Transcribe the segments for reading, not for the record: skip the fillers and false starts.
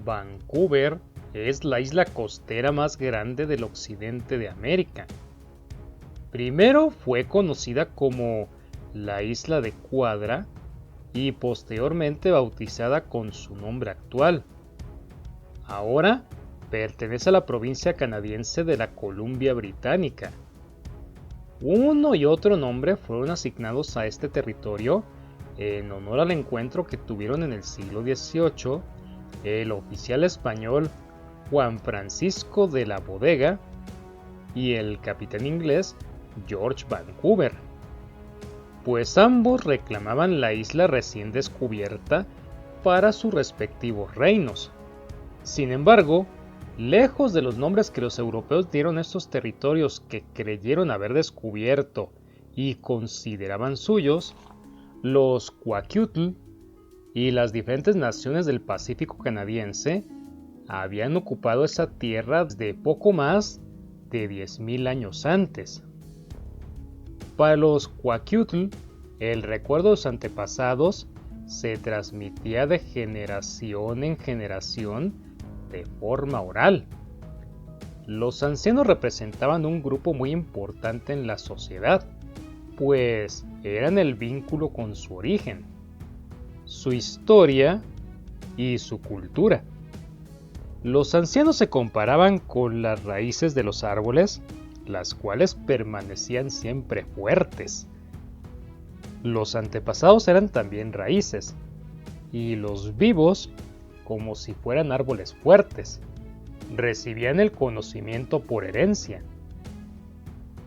Vancouver es la isla costera más grande del occidente de América. Primero fue conocida como la Isla de Cuadra y posteriormente bautizada con su nombre actual. Ahora pertenece a la provincia canadiense de la Columbia Británica. Uno y otro nombre fueron asignados a este territorio en honor al encuentro que tuvieron en el siglo XVIII el oficial español Juan Francisco de la Bodega y el capitán inglés George Vancouver, pues ambos reclamaban la isla recién descubierta para sus respectivos reinos. Sin embargo, lejos de los nombres que los europeos dieron a estos territorios que creyeron haber descubierto y consideraban suyos, los Kwakiutl y las diferentes naciones del Pacífico canadiense habían ocupado esa tierra desde poco más de 10,000 años antes. Para los Kwakiutl, el recuerdo de sus antepasados se transmitía de generación en generación de forma oral. Los ancianos representaban un grupo muy importante en la sociedad, pues eran el vínculo con su origen, su historia y su cultura. Los ancianos se comparaban con las raíces de los árboles, las cuales permanecían siempre fuertes. Los antepasados eran también raíces, y los vivos como si fueran árboles fuertes. Recibían el conocimiento por herencia.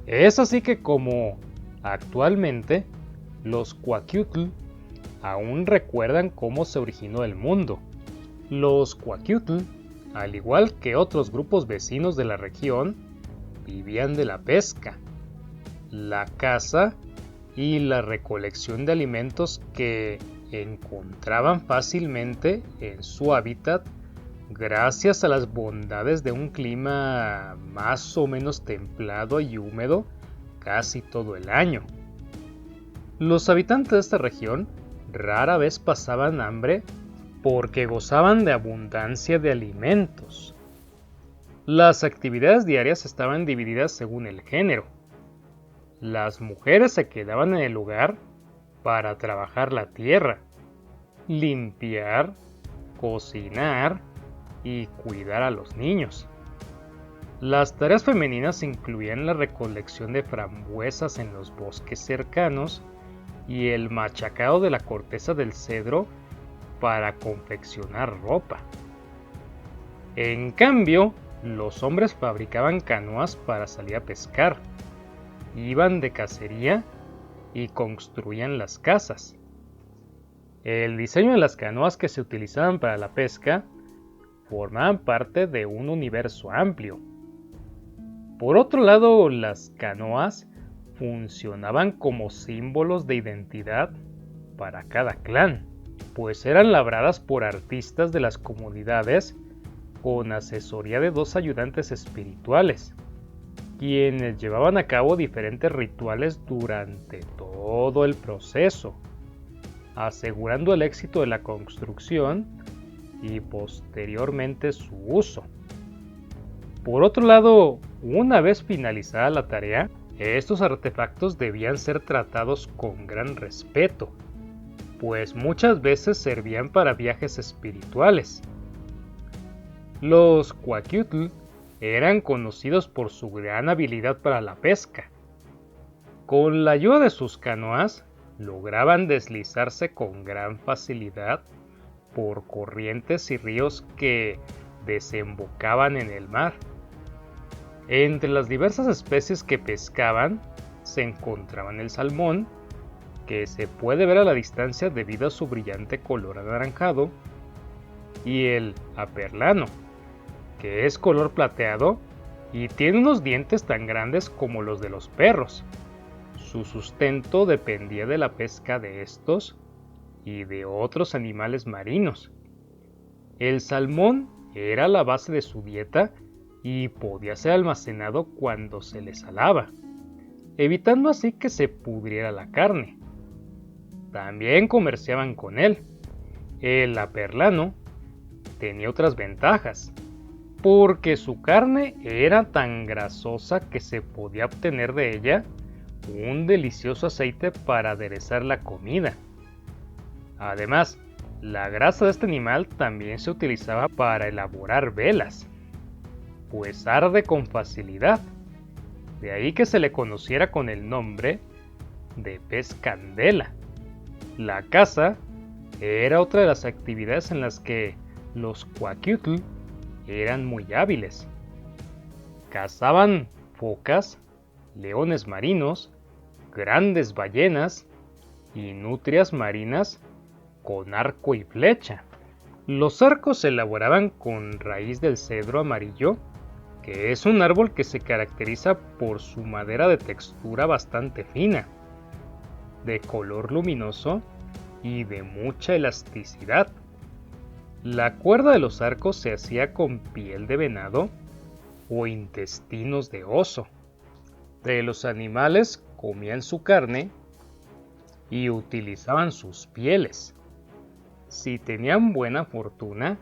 Es así que como actualmente los Kwakiutl aún recuerdan cómo se originó el mundo. Los Kwakiutl, al igual que otros grupos vecinos de la región, vivían de la pesca, la caza y la recolección de alimentos que encontraban fácilmente en su hábitat gracias a las bondades de un clima más o menos templado y húmedo casi todo el año. Los habitantes de esta región rara vez pasaban hambre porque gozaban de abundancia de alimentos. Las actividades diarias estaban divididas según el género. Las mujeres se quedaban en el hogar para trabajar la tierra, limpiar, cocinar y cuidar a los niños. Las tareas femeninas incluían la recolección de frambuesas en los bosques cercanos y el machacado de la corteza del cedro para confeccionar ropa. En cambio, los hombres fabricaban canoas para salir a pescar, iban de cacería y construían las casas. El diseño de las canoas que se utilizaban para la pesca formaban parte de un universo amplio. Por otro lado, las canoas funcionaban como símbolos de identidad para cada clan, pues eran labradas por artistas de las comunidades con asesoría de 2 ayudantes espirituales, quienes llevaban a cabo diferentes rituales durante todo el proceso, asegurando el éxito de la construcción y posteriormente su uso. Por otro lado, una vez finalizada la tarea, estos artefactos debían ser tratados con gran respeto, pues muchas veces servían para viajes espirituales. Los Kwakiutl eran conocidos por su gran habilidad para la pesca. Con la ayuda de sus canoas, lograban deslizarse con gran facilidad por corrientes y ríos que desembocaban en el mar. Entre las diversas especies que pescaban se encontraban el salmón, que se puede ver a la distancia debido a su brillante color anaranjado, y el aperlano, que es color plateado y tiene unos dientes tan grandes como los de los perros. Su sustento dependía de la pesca de estos y de otros animales marinos. El salmón era la base de su dieta y podía ser almacenado cuando se le salaba. evitando así que se pudriera la carne. También comerciaban con él. El aperlano tenía otras ventajas, porque su carne era tan grasosa que se podía obtener de ella un delicioso aceite para aderezar la comida. Además, la grasa de este animal también se utilizaba para elaborar velas, pues arde con facilidad. De ahí que se le conociera con el nombre de pez candela. La caza era otra de las actividades en las que los Coaquiutl eran muy hábiles. Cazaban focas, leones marinos, grandes ballenas y nutrias marinas con arco y flecha. Los arcos se elaboraban con raíz del cedro amarillo, que es un árbol que se caracteriza por su madera de textura bastante fina, de color luminoso y de mucha elasticidad. La cuerda de los arcos se hacía con piel de venado o intestinos de oso. De los animales comían su carne y utilizaban sus pieles. Si tenían buena fortuna,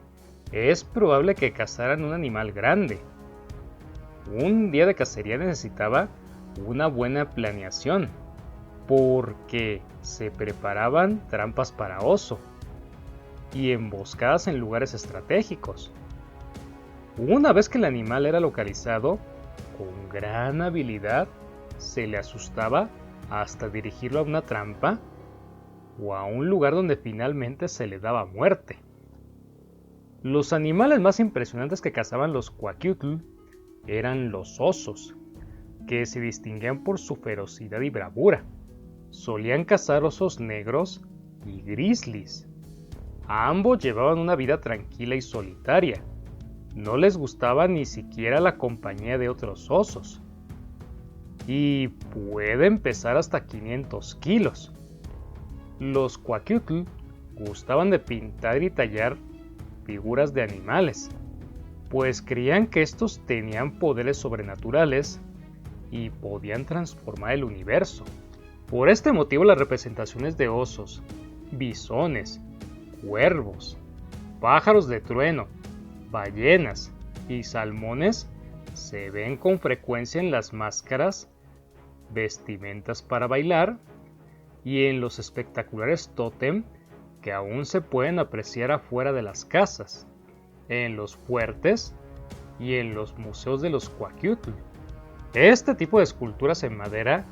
es probable que cazaran un animal grande. Un día de cacería necesitaba una buena planeación, porque se preparaban trampas para oso y emboscadas en lugares estratégicos. Una vez que el animal era localizado, con gran habilidad se le asustaba hasta dirigirlo a una trampa o a un lugar donde finalmente se le daba muerte. Los animales más impresionantes que cazaban los Coaquiutl eran los osos, que se distinguían por su ferocidad y bravura. Solían cazar osos negros y grizzlies. Ambos llevaban una vida tranquila y solitaria. No les gustaba ni siquiera la compañía de otros osos. Y pueden pesar hasta 500 kilos. Los Coaquiutl gustaban de pintar y tallar figuras de animales, pues creían que estos tenían poderes sobrenaturales y podían transformar el universo. Por este motivo las representaciones de osos, bisones, cuervos, pájaros de trueno, ballenas y salmones se ven con frecuencia en las máscaras, vestimentas para bailar y en los espectaculares tótem que aún se pueden apreciar afuera de las casas, en los fuertes y en los museos de los Coaquiutl. Este tipo de esculturas en madera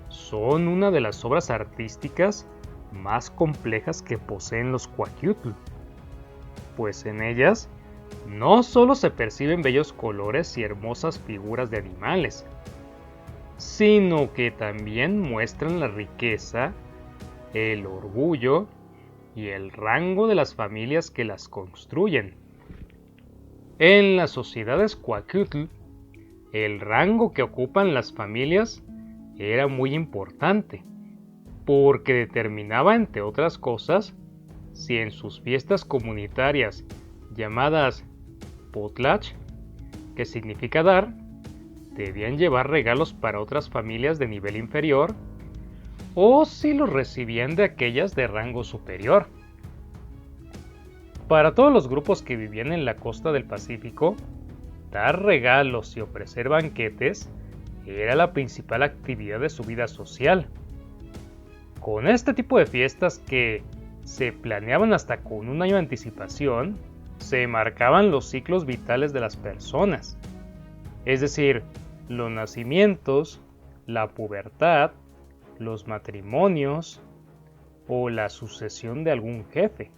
son una de las obras artísticas más complejas que poseen los Coaquiutl, pues en ellas no solo se perciben bellos colores y hermosas figuras de animales, sino que también muestran la riqueza, el orgullo y el rango de las familias que las construyen. En las sociedades Coaquiutl, el rango que ocupan las familias era muy importante, porque determinaba, entre otras cosas, si en sus fiestas comunitarias llamadas Potlatch, que significa dar, debían llevar regalos para otras familias de nivel inferior, o si los recibían de aquellas de rango superior. Para todos los grupos que vivían en la costa del Pacífico, dar regalos y ofrecer banquetes era la principal actividad de su vida social. Con este tipo de fiestas que se planeaban hasta con un año de anticipación, se marcaban los ciclos vitales de las personas, es decir, los nacimientos, la pubertad, los matrimonios o la sucesión de algún jefe.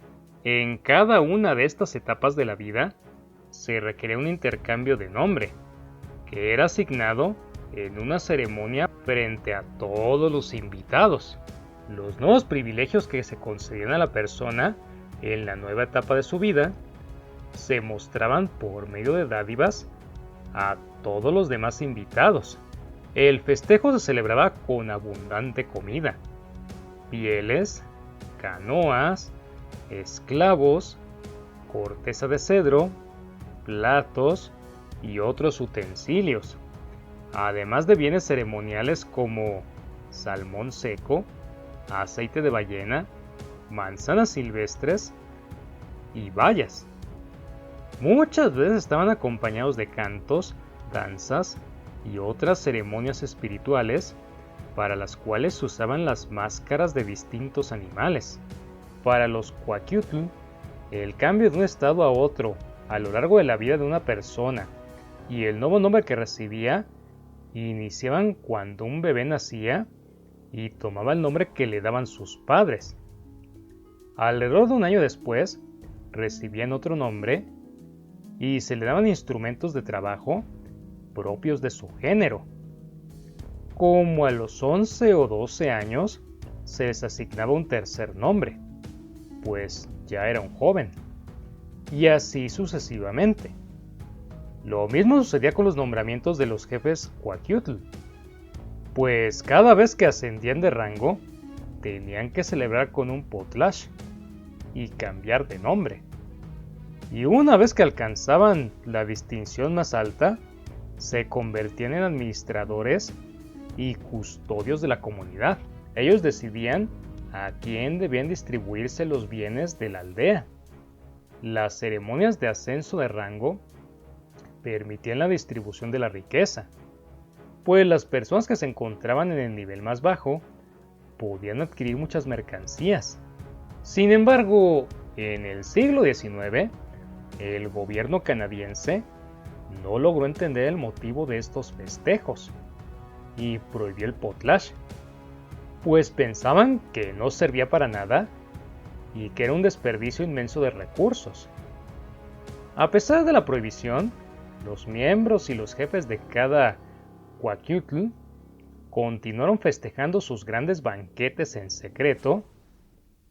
En cada una de estas etapas de la vida se requería un intercambio de nombre, que era asignado en una ceremonia frente a todos los invitados. Los nuevos privilegios que se concedían a la persona en la nueva etapa de su vida se mostraban por medio de dádivas a todos los demás invitados. El festejo se celebraba con abundante comida, pieles, canoas, esclavos, corteza de cedro, platos y otros utensilios. además de bienes ceremoniales como salmón seco, aceite de ballena, manzanas silvestres y bayas. Muchas veces estaban acompañados de cantos, danzas y otras ceremonias espirituales para las cuales se usaban las máscaras de distintos animales. Para los Coaquiutl, el cambio de un estado a otro a lo largo de la vida de una persona y el nuevo nombre que recibía iniciaban cuando un bebé nacía y tomaba el nombre que le daban sus padres. Alrededor de un año después, recibían otro nombre y se le daban instrumentos de trabajo propios de su género. Como a los 11 o 12 años, se les asignaba un tercer nombre, pues ya era un joven, y así sucesivamente. Lo mismo sucedía con los nombramientos de los jefes Coaquiutl, pues cada vez que ascendían de rango, tenían que celebrar con un potlatch y cambiar de nombre. Y una vez que alcanzaban la distinción más alta, se convertían en administradores y custodios de la comunidad. Ellos decidían a quién debían distribuirse los bienes de la aldea. Las ceremonias de ascenso de rango permitían la distribución de la riqueza, pues las personas que se encontraban en el nivel más bajo podían adquirir muchas mercancías. Sin embargo, en el siglo XIX, el gobierno canadiense no logró entender el motivo de estos festejos y prohibió el potlatch, pues pensaban que no servía para nada y que era un desperdicio inmenso de recursos. A pesar de la prohibición, los miembros y los jefes de cada Coaquiutl continuaron festejando sus grandes banquetes en secreto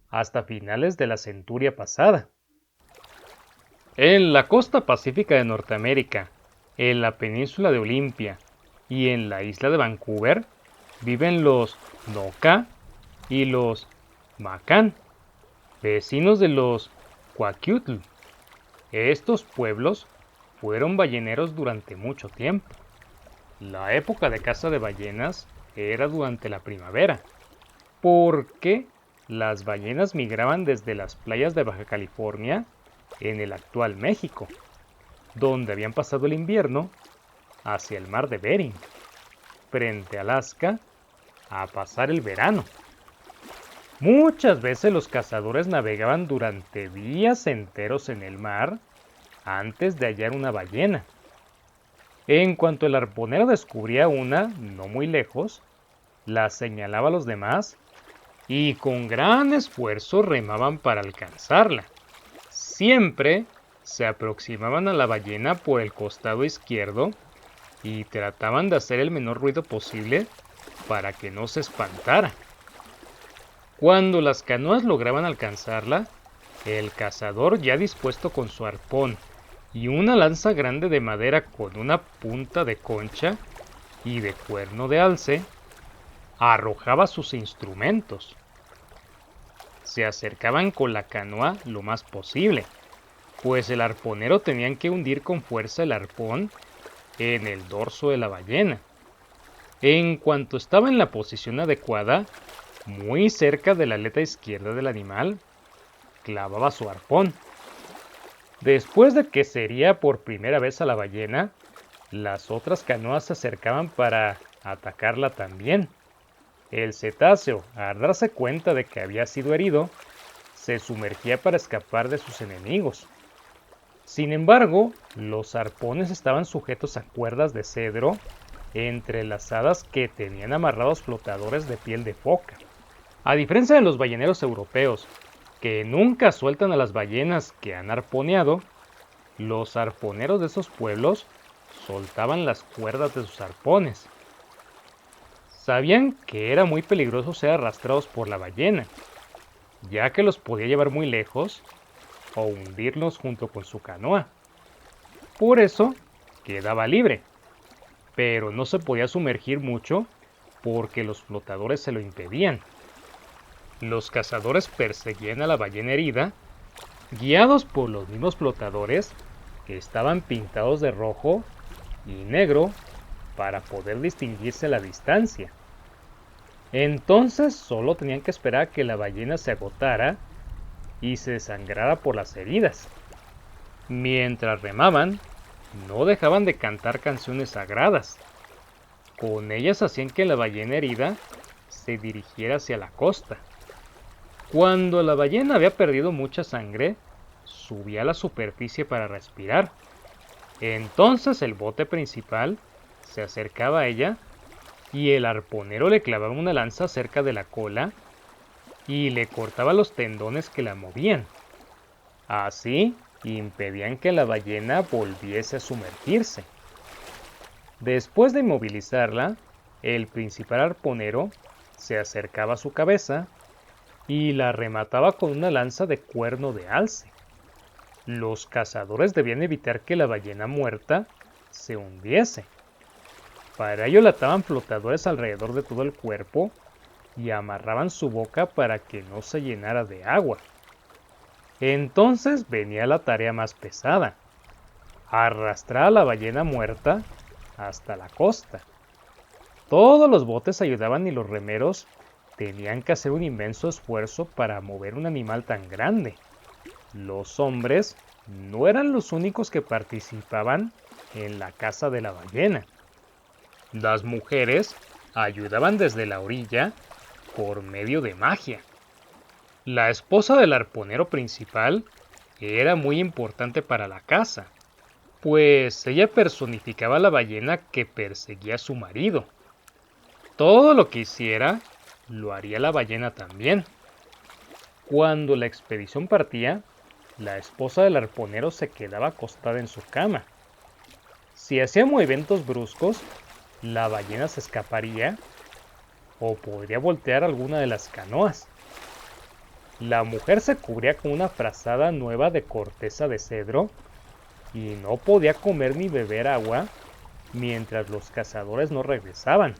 hasta finales de la centuria pasada. En la costa pacífica de Norteamérica, en la península de Olimpia y en la isla de Vancouver, viven los Noka y los Macan, vecinos de los Coaquiutl. Estos pueblos fueron balleneros durante mucho tiempo. La época de caza de ballenas era durante la primavera, porque las ballenas migraban desde las playas de Baja California en el actual México, donde habían pasado el invierno, hacia el mar de Bering, frente a Alaska, a pasar el verano. Muchas veces los cazadores navegaban durante días enteros en el mar antes de hallar una ballena. En cuanto el arponero descubría una, no muy lejos, la señalaba a los demás y con gran esfuerzo remaban para alcanzarla. Siempre se aproximaban a la ballena por el costado izquierdo y trataban de hacer el menor ruido posible para que no se espantara. Cuando las canoas lograban alcanzarla, el cazador, ya dispuesto con su arpón y una lanza grande de madera con una punta de concha y de cuerno de alce, arrojaba sus instrumentos. Se acercaban con la canoa lo más posible, pues el arponero tenía que hundir con fuerza el arpón en el dorso de la ballena. En cuanto estaba en la posición adecuada, muy cerca de la aleta izquierda del animal, clavaba su arpón. Después de que se hería por primera vez a la ballena, las otras canoas se acercaban para atacarla también. El cetáceo, al darse cuenta de que había sido herido, se sumergía para escapar de sus enemigos. Sin embargo, los arpones estaban sujetos a cuerdas de cedro entrelazadas que tenían amarrados flotadores de piel de foca. A diferencia de los balleneros europeos, que nunca sueltan a las ballenas que han arponeado, los arponeros de esos pueblos soltaban las cuerdas de sus arpones. Sabían que era muy peligroso ser arrastrados por la ballena, ya que los podía llevar muy lejos o hundirlos junto con su canoa. Por eso quedaba libre, pero no se podía sumergir mucho porque los flotadores se lo impedían. Los cazadores perseguían a la ballena herida, guiados por los mismos flotadores que estaban pintados de rojo y negro para poder distinguirse a la distancia. Entonces solo tenían que esperar a que la ballena se agotara y se desangrara por las heridas. Mientras remaban, no dejaban de cantar canciones sagradas. Con ellas hacían que la ballena herida se dirigiera hacia la costa. Cuando la ballena había perdido mucha sangre, subía a la superficie para respirar. Entonces el bote principal se acercaba a ella y el arponero le clavaba una lanza cerca de la cola y le cortaba los tendones que la movían. Así impedían que la ballena volviese a sumergirse. Después de inmovilizarla, el principal arponero se acercaba a su cabeza y la remataba con una lanza de cuerno de alce. Los cazadores debían evitar que la ballena muerta se hundiese. Para ello le ataban flotadores alrededor de todo el cuerpo y amarraban su boca para que no se llenara de agua. Entonces venía la tarea más pesada: arrastrar a la ballena muerta hasta la costa. Todos los botes ayudaban y los remeros tenían que hacer un inmenso esfuerzo para mover un animal tan grande. Los hombres no eran los únicos que participaban en la caza de la ballena. Las mujeres ayudaban desde la orilla por medio de magia. La esposa del arponero principal era muy importante para la caza, pues ella personificaba a la ballena que perseguía a su marido. Todo lo que hiciera, lo haría la ballena también. Cuando la expedición partía, la esposa del arponero se quedaba acostada en su cama. Si hacía movimientos bruscos, la ballena se escaparía o podría voltear alguna de las canoas. La mujer se cubría con una frazada nueva de corteza de cedro y no podía comer ni beber agua mientras los cazadores no regresaban.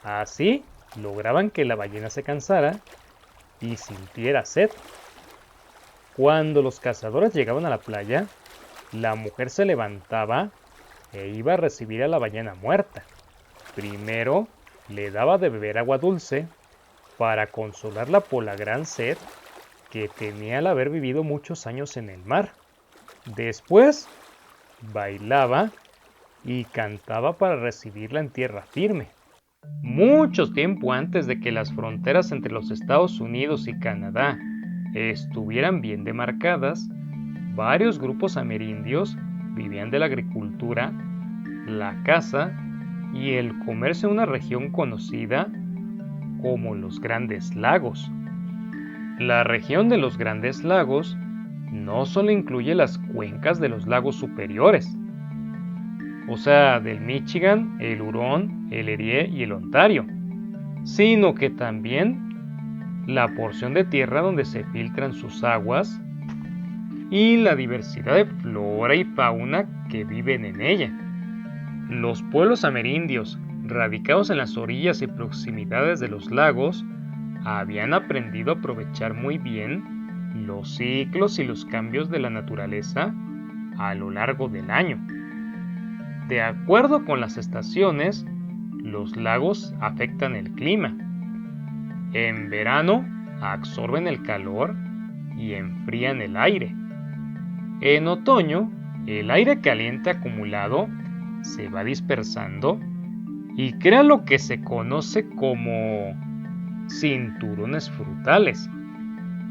Así lograban que la ballena se cansara y sintiera sed. Cuando los cazadores llegaban a la playa, la mujer se levantaba e iba a recibir a la ballena muerta. Primero le daba de beber agua dulce para consolarla por la gran sed que tenía al haber vivido muchos años en el mar. Después bailaba y cantaba para recibirla en tierra firme. Mucho tiempo antes de que las fronteras entre los Estados Unidos y Canadá estuvieran bien demarcadas, varios grupos amerindios vivían de la agricultura, la caza y el comercio en una región conocida como los Grandes Lagos. La región de los Grandes Lagos no solo incluye las cuencas de los lagos superiores, o sea, del Michigan, el Hurón, el Erie y el Ontario, sino que también la porción de tierra donde se filtran sus aguas y la diversidad de flora y fauna que viven en ella. Los pueblos amerindios, radicados en las orillas y proximidades de los lagos, habían aprendido a aprovechar muy bien los ciclos y los cambios de la naturaleza a lo largo del año. De acuerdo con las estaciones, los lagos afectan el clima. En verano absorben el calor y enfrían el aire. En otoño, el aire caliente acumulado se va dispersando y crea lo que se conoce como cinturones frutales,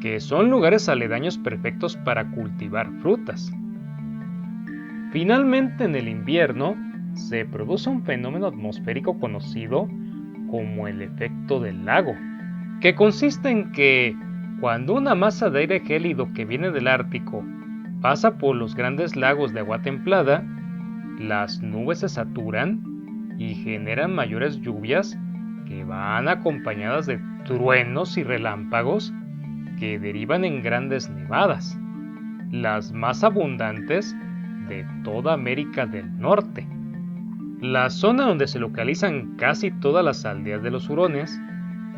que son lugares aledaños perfectos para cultivar frutas. Finalmente, en el invierno, se produce un fenómeno atmosférico conocido como el efecto del lago, que consiste en que cuando una masa de aire gélido que viene del Ártico pasa por los grandes lagos de agua templada, las nubes se saturan y generan mayores lluvias que van acompañadas de truenos y relámpagos que derivan en grandes nevadas, las más abundantes de toda América del Norte. La zona donde se localizan casi todas las aldeas de los hurones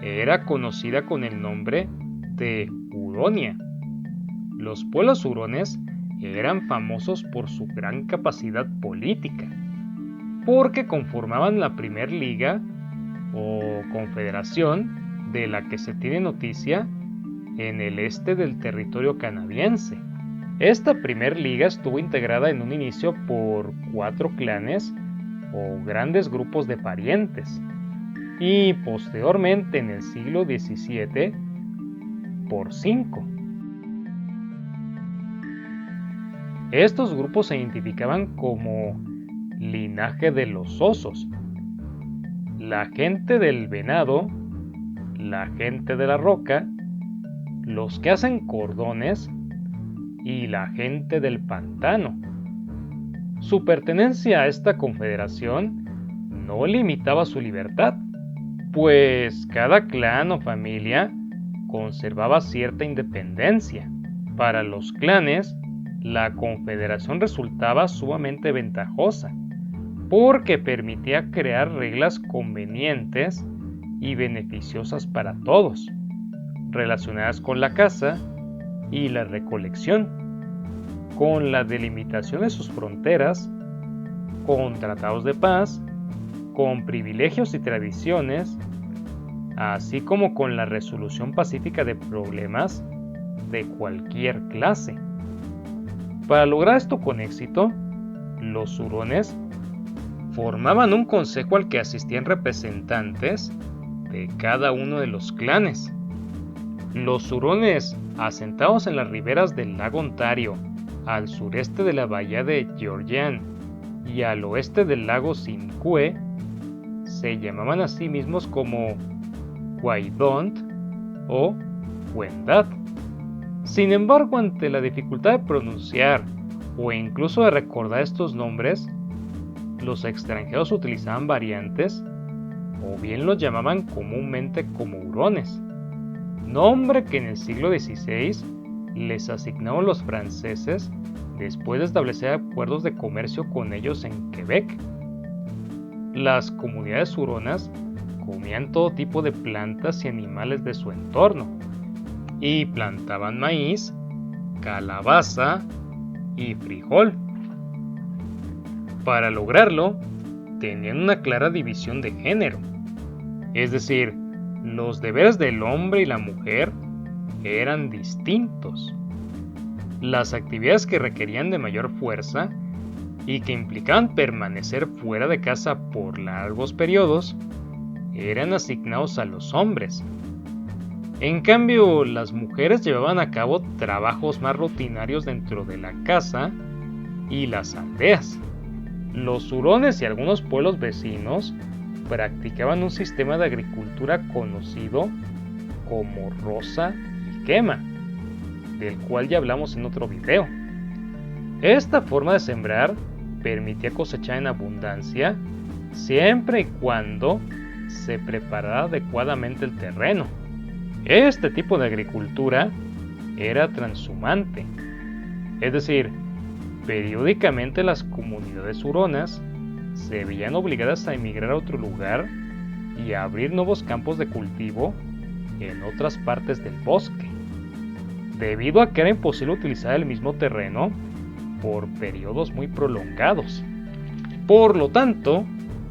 era conocida con el nombre de Huronia. Los pueblos hurones eran famosos por su gran capacidad política. porque conformaban la primer liga o confederación de la que se tiene noticia en el este del territorio canadiense. Esta primer liga estuvo integrada en un inicio por 4 clanes o grandes grupos de parientes y posteriormente en el siglo XVII por 5. Estos grupos se identificaban como linaje de los osos, la gente del venado, la gente de la roca, los que hacen cordones y la gente del pantano. Su pertenencia a esta confederación no limitaba su libertad, pues cada clan o familia conservaba cierta independencia. Para los clanes, la confederación resultaba sumamente ventajosa, porque permitía crear reglas convenientes y beneficiosas para todos, relacionadas con la caza y la recolección, con la delimitación de sus fronteras, con tratados de paz, con privilegios y tradiciones, así como con la resolución pacífica de problemas de cualquier clase. Para lograr esto con éxito, los hurones formaban un consejo al que asistían representantes de cada uno de los clanes. Los hurones, asentados en las riberas del lago Ontario, al sureste de la bahía de Georgian y al oeste del lago Simcoe, se llamaban a sí mismos como Wyandot o Wendat. Sin embargo, ante la dificultad de pronunciar o incluso de recordar estos nombres, los extranjeros utilizaban variantes o bien los llamaban comúnmente como hurones, nombre que en el siglo XVI les asignaron los franceses después de establecer acuerdos de comercio con ellos en Quebec. Las comunidades huronas comían todo tipo de plantas y animales de su entorno y plantaban maíz, calabaza y frijol. Para lograrlo, tenían una clara división de género, es decir, los deberes del hombre y la mujer eran distintos. Las actividades que requerían de mayor fuerza y que implicaban permanecer fuera de casa por largos periodos eran asignados a los hombres. En cambio, las mujeres llevaban a cabo trabajos más rutinarios dentro de la casa y las aldeas. Los hurones y algunos pueblos vecinos practicaban un sistema de agricultura conocido como roza y quema, del cual ya hablamos en otro video. Esta forma de sembrar permitía cosechar en abundancia siempre y cuando se preparara adecuadamente el terreno. Este tipo de agricultura era transhumante, es decir, periódicamente las comunidades huronas se veían obligadas a emigrar a otro lugar y a abrir nuevos campos de cultivo en otras partes del bosque, debido a que era imposible utilizar el mismo terreno por periodos muy prolongados. Por lo tanto,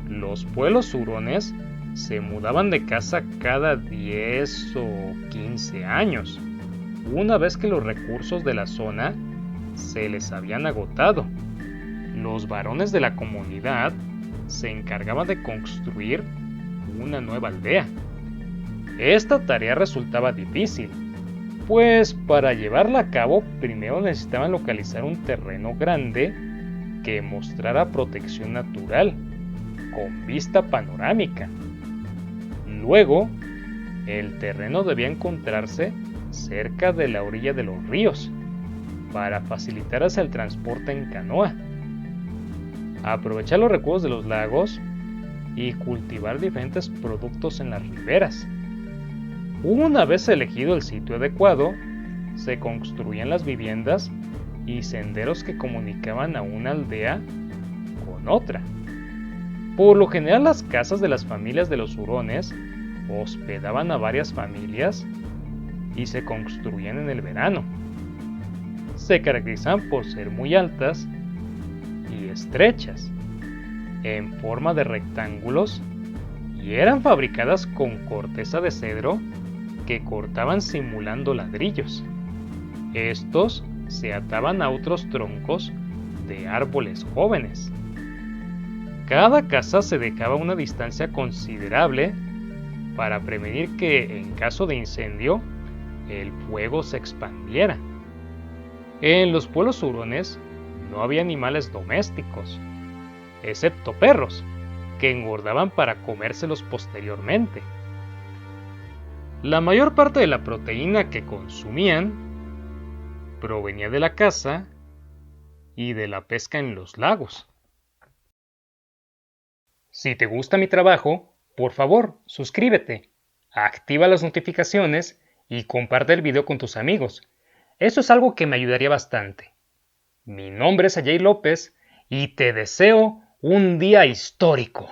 los pueblos hurones se mudaban de casa cada 10 o 15 años, una vez que los recursos de la zona se les habían agotado. Los varones de la comunidad se encargaban de construir una nueva aldea. Esta tarea resultaba difícil, pues para llevarla a cabo primero necesitaban localizar un terreno grande que mostrara protección natural, con vista panorámica. Luego, el terreno debía encontrarse cerca de la orilla de los ríos, para facilitar hacia el transporte en canoa, aprovechar los recursos de los lagos y cultivar diferentes productos en las riberas. Una vez elegido el sitio adecuado, se construían las viviendas y senderos que comunicaban a una aldea con otra. Por lo general, las casas de las familias de los hurones hospedaban a varias familias y se construían en el verano. Se caracterizaban por ser muy altas y estrechas. en forma de rectángulos y eran fabricadas con corteza de cedro que cortaban simulando ladrillos. Estos se ataban a otros troncos de árboles jóvenes. Cada casa se dejaba a una distancia considerable para prevenir que, en caso de incendio, el fuego se expandiera. En los pueblos hurones no había animales domésticos, excepto perros, que engordaban para comérselos posteriormente. La mayor parte de la proteína que consumían provenía de la caza y de la pesca en los lagos. Si te gusta mi trabajo, por favor, suscríbete, activa las notificaciones y comparte el video con tus amigos. Eso es algo que me ayudaría bastante. Mi nombre es Ajay López y te deseo un día histórico.